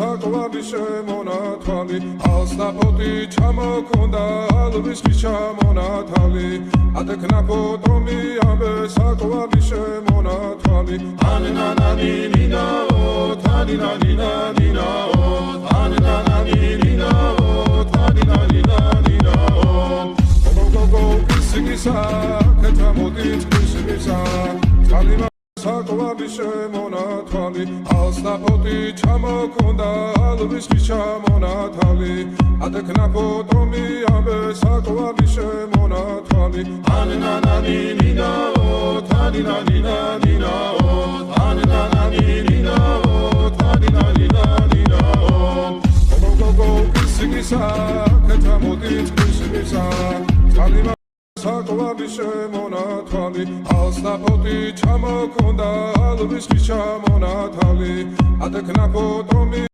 საკვარი შემონათვალი ალსნაფოთი ჩამოქონდა ალვის ჩამონათალი ატექნა ფოტომი ამბე საკვარი შემონათვალი ანანანინინაო თანინანინანინაო ანანანინინაო თანინანინანინაო გოგოგო კისკისა კეთამოდით კისკისა წალიმა საკვარი შემონათვალი ალსნაფოთი ჩამოქონდა ალვის ჩამონათალი ატექნა ფოტომი ამბე საკვარი შემონათვალი ანანანინინაო თანინანინანინაო ანანანინინაო თანინანინანინაო გოგოგო კისკისა კეთამოდით კისკისა წალიმა საკვარი შემონათვალი ალსნაფოთი ჩამოქონდა ალვის ჩამონათალი ატექნა ფოტომი